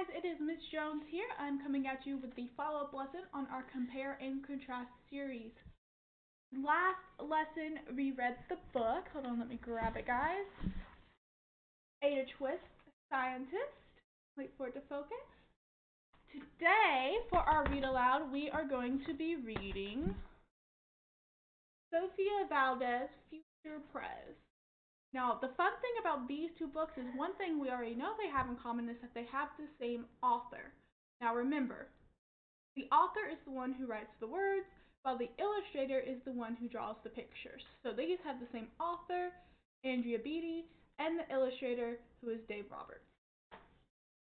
guys, it is Miss Jones here. I'm coming at you with the follow-up lesson on our Compare and Contrast series. Last lesson, we read the book. Hold on, let me grab it, guys. Ada Twist, Scientist. Wait for it to focus. Today, for our read aloud, we are going to be reading Sofia Valdez, Future Prez. Now, the fun thing about these two books is one thing we already know they have in common is that they have the same author. Now remember, the author is the one who writes the words, while the illustrator is the one who draws the pictures. So these have the same author, Andrea Beatty, and the illustrator, who is Dave Roberts.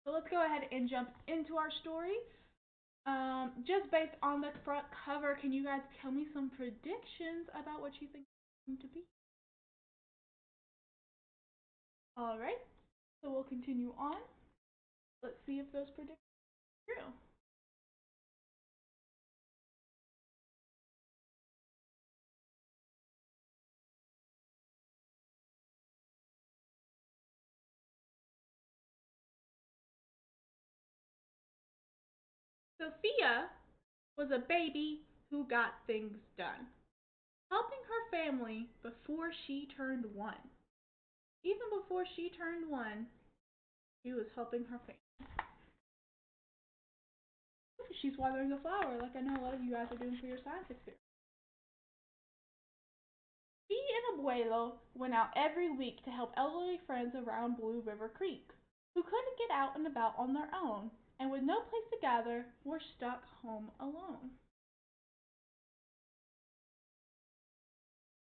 So let's go ahead and jump into our story. Just based on the front cover, can you guys tell me some predictions about what you think it's going to be? Alright, so we'll continue on. Let's see if those predictions are true. Sofia was a baby who got things done, helping her family before she turned 1. Even before she turned 1, she was helping her family. She's watering a flower like I know a lot of you guys are doing for your science experiment. She and Abuelo went out every week to help elderly friends around Blue River Creek who couldn't get out and about on their own and with no place to gather were stuck home alone.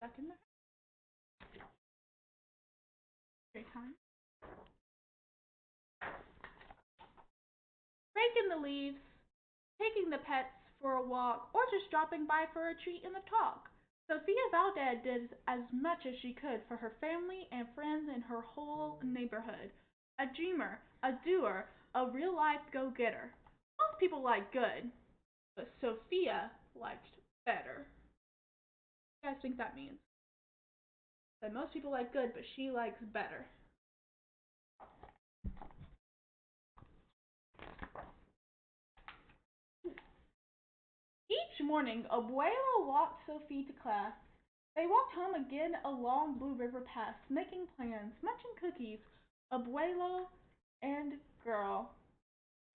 Stuck in the house. Great time. Raking the leaves, taking the pets for a walk, or just dropping by for a treat and a talk. Sofia Valdez did as much as she could for her family and friends in her whole neighborhood. A dreamer, a doer, a real-life go-getter. Most people like good, but Sofia liked better. What do you guys think that means? That most people like good, but she likes better. Each morning, Abuelo walked Sophie to class. They walked home again along Blue River Pass, making plans, munching cookies, Abuelo and girl.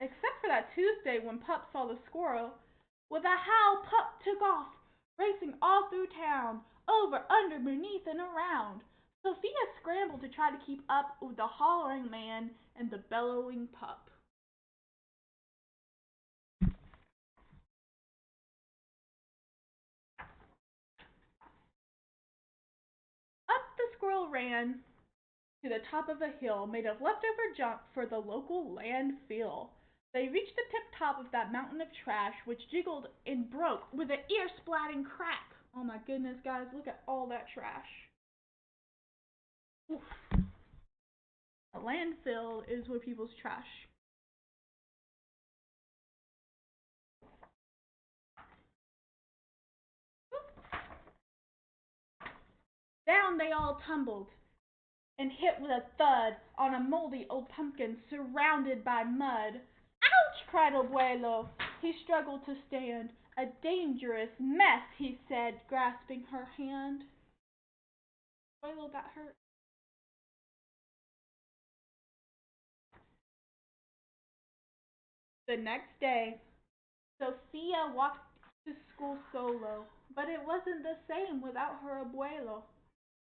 Except for that Tuesday when Pup saw the squirrel. With a howl, Pup took off, racing all through town, over, under, beneath, and around. Sophia scrambled to try to keep up with the hollering man and the bellowing Pup. Up the squirrel ran to the top of a hill made of leftover junk for the local landfill. They reached the tip top of that mountain of trash, which jiggled and broke with an ear-splatting crack. Oh my goodness, guys, look at all that trash. Oof. A landfill is where people's trash. Down they all tumbled and hit with a thud on a moldy old pumpkin surrounded by mud. Ouch! Cried Abuelo. He struggled to stand. A dangerous mess, he said, grasping her hand. Abuelo got hurt. The next day, Sofia walked to school solo, but it wasn't the same without her Abuelo.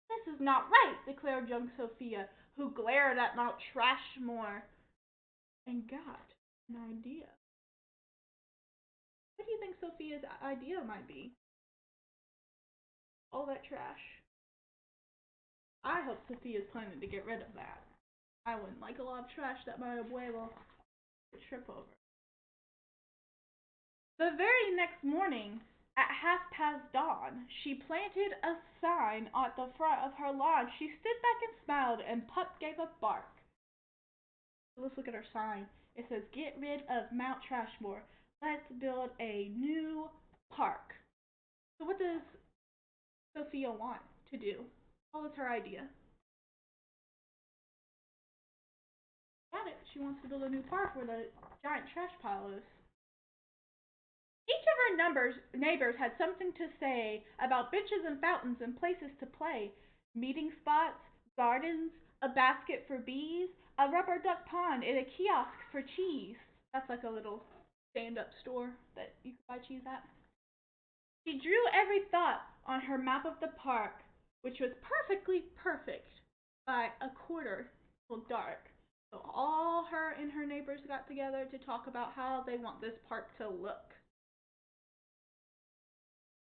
This is not right, declared young Sofia, who glared at Mount Trashmore and got an idea. What do you think Sofia's idea might be? All that trash. I hope Sofia's planning to get rid of that. I wouldn't like a lot of trash that my abuelo would trip over. The very next morning, at dawn, she planted a sign at the front of her lawn. She stood back and smiled, and Pup gave a bark. Let's look at her sign. It says, "Get rid of Mount Trashmore. Let's build a new park." So what does Sofia want to do? What was her idea? Got it. She wants to build a new park where the giant trash pile is. Each of her neighbors had something to say about benches and fountains and places to play, meeting spots, gardens, a basket for bees, a rubber duck pond, and a kiosk for cheese. That's like a little stand-up store that you can buy cheese at. She drew every thought on her map of the park, which was perfectly perfect by a quarter till dark. So all her and her neighbors got together to talk about how they want this park to look.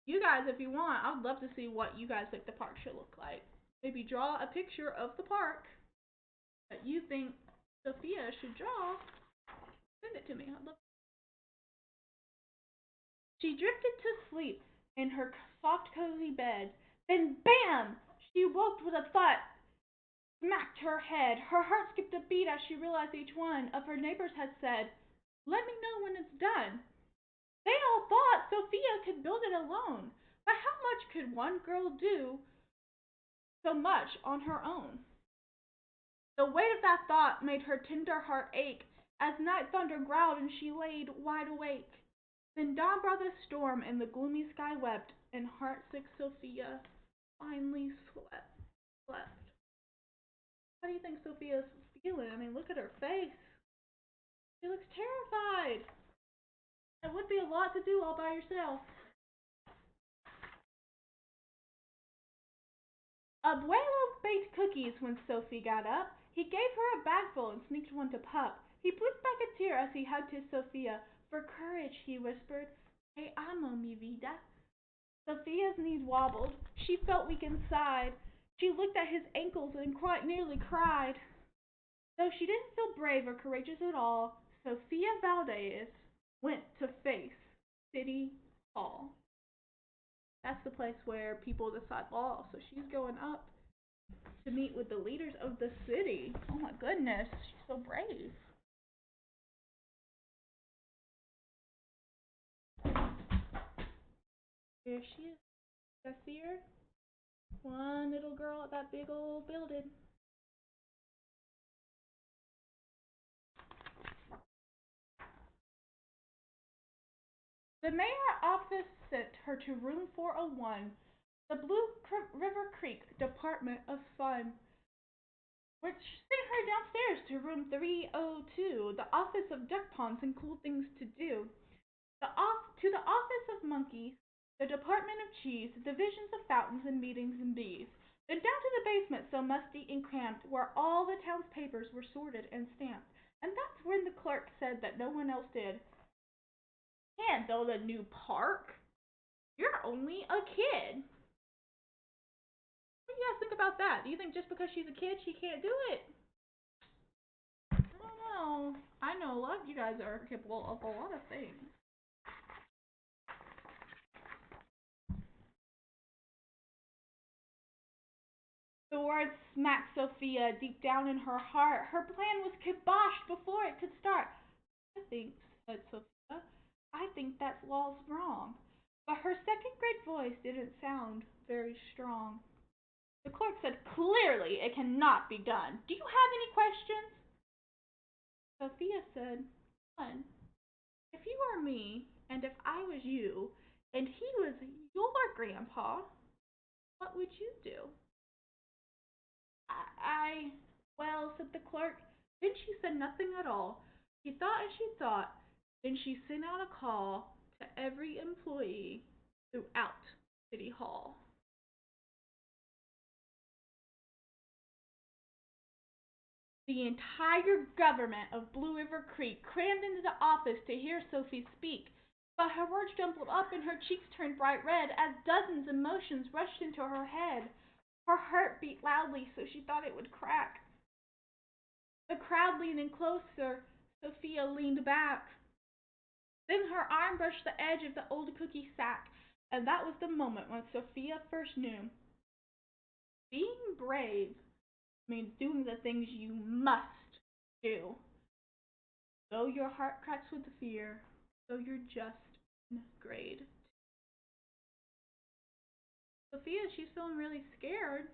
You guys, if you want, I would love to see what you guys think the park should look like. Maybe draw a picture of the park that you think Sophia should draw. Send it to me. I'd love. She drifted to sleep in her soft, cozy bed. Then, bam! She woke with a thought, smacked her head. Her heart skipped a beat as she realized each one of her neighbors had said, "Let me know when it's done." They all thought Sophia could build it alone, but how much could one girl do so much on her own? The weight of that thought made her tender heart ache as night thunder growled and she laid wide awake. Then dawn brought a storm and the gloomy sky wept, and heartsick Sophia finally slept. How do you think Sophia's feeling? I mean, look at her face. She looks terrified. It would be a lot to do all by yourself. Abuelo baked cookies when Sophie got up. He gave her a bagful and sneaked one to Pup. He blinked back a tear as he hugged his Sophia. "For courage," he whispered. "Te amo, mi vida." Sophia's knees wobbled. She felt weak inside. She looked at his ankles and quite nearly cried. Though she didn't feel brave or courageous at all, Sofia Valdez went to face City Hall. That's the place where people decide laws. So she's going up to meet with the leaders of the city. Oh my goodness, she's so brave. There she is. I see her. One little girl at that big old building. The mayor office sent her to room 401, the Blue River Creek Department of Fun, which sent her downstairs to room 302, the office of duck ponds and cool things to do, to the office of monkeys, the department of cheese, the divisions of fountains and meetings and bees, then down to the basement so musty and cramped where all the town's papers were sorted and stamped. And that's when the clerk said that no one else did. "Can't build a new park. You're only a kid." What do you guys think about that? Do you think just because she's a kid she can't do it? I don't know. I know a lot of you guys are capable of a lot of things. The words smacked Sophia deep down in her heart. Her plan was kiboshed before it could start. "I think," said Sophia, "I think that law's wrong." But her second grade voice didn't sound very strong. The clerk said, "Clearly it cannot be done. Do you have any questions?" Sophia said, "One, if you were me, and if I was you, and he was your grandpa, what would you do?" Well," said the clerk. Then she said nothing at all. She thought and she thought. Then she sent out a call to every employee throughout City Hall. The entire government of Blue River Creek crammed into the office to hear Sophie speak, but her words jumbled up and her cheeks turned bright red as dozens of emotions rushed into her head. Her heart beat loudly, so she thought it would crack. The crowd leaning closer, Sophia leaned back. Then her arm brushed the edge of the old cookie sack, and that was the moment when Sophia first knew. Being brave means doing the things you must do. Though your heart cracks with fear, though you're just in grade. Sophia, she's feeling really scared,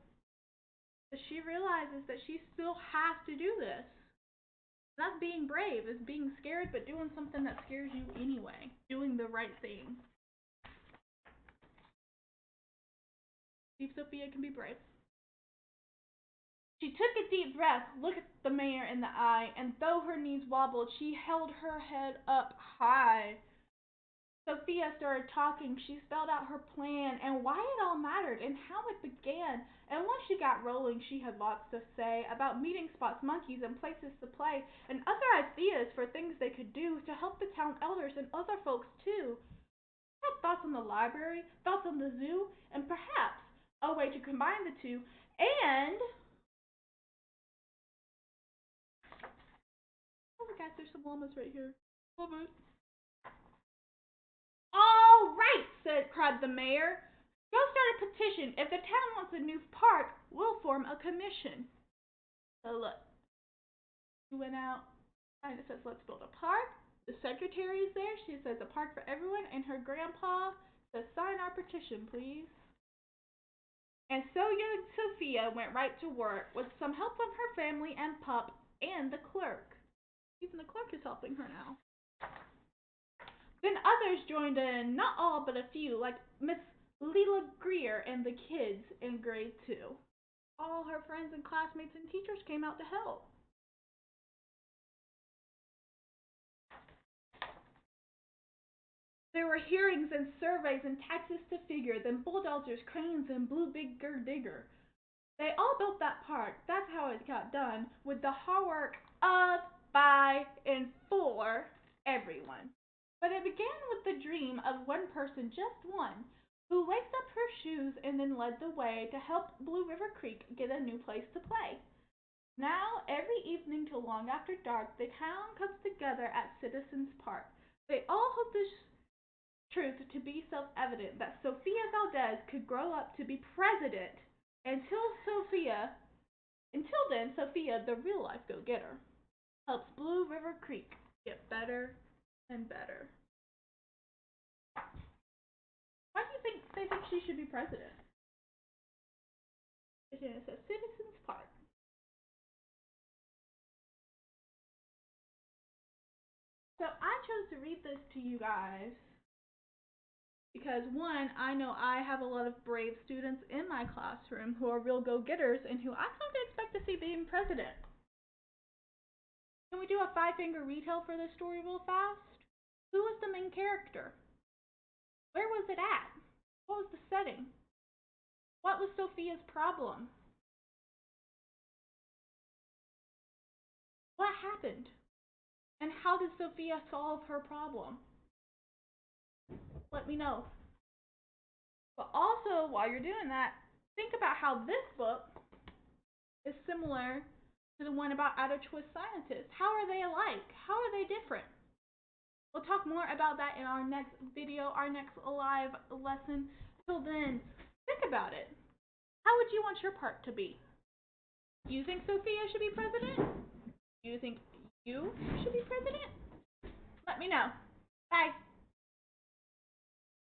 but she realizes that she still has to do this. That's being brave, is being scared but doing something that scares you anyway. Doing the right thing. See if Sofia can be brave. She took a deep breath, looked the mayor in the eye, and though her knees wobbled, she held her head up high. Sofia started talking. She spelled out her plan and why it all mattered and how it began. And once she got rolling, she had lots to say about meeting spots, monkeys, and places to play, and other ideas for things they could do to help the town elders and other folks too. She had thoughts on the library, thoughts on the zoo, and perhaps a way to combine the two. And oh my gosh, there's some llamas right here. Love it. All right, cried the mayor. Go start a petition. If the town wants a new park, we'll form a commission. So look, she went out and it says, let's build a park. The secretary's there. She says a park for everyone. And her grandpa says, sign our petition, please. And so young Sofia went right to work with some help from her family and pup and the clerk. Even the clerk is helping her now. Then others joined in, not all but a few, like Miss Leela Greer and the kids in grade 2. All her friends and classmates and teachers came out to help. There were hearings and surveys and taxes to figure, then bulldozers, cranes, and blue bigger digger. They all built that park. That's how it got done, with the hard work of, by, and for everyone. But it began with the dream of one person, just one, who laced up her shoes and then led the way to help Blue River Creek get a new place to play. Now, every evening till long after dark, the town comes together at Citizens Park. They all hope this truth to be self-evident that Sofia Valdez could grow up to be president. Until then, Sofia, the real life go-getter, helps Blue River Creek get better and better. Why do you think they think she should be president? It says Citizens Park. So I chose to read this to you guys because one, I know I have a lot of brave students in my classroom who are real go-getters and who I kind of expect to see being president. Can we do a five-finger retell for this story real fast? Who was the main character? Where was it at? What was the setting? What was Sofia's problem? What happened? And how did Sofia solve her problem? Let me know. But also, while you're doing that, think about how this book is similar to the one about Out of Twist Scientists. How are they alike? How are they different? We'll talk more about that in our next video, our next live lesson. Till then, think about it. How would you want your part to be? You think Sofia should be president? Do you think you should be president? Let me know. Bye.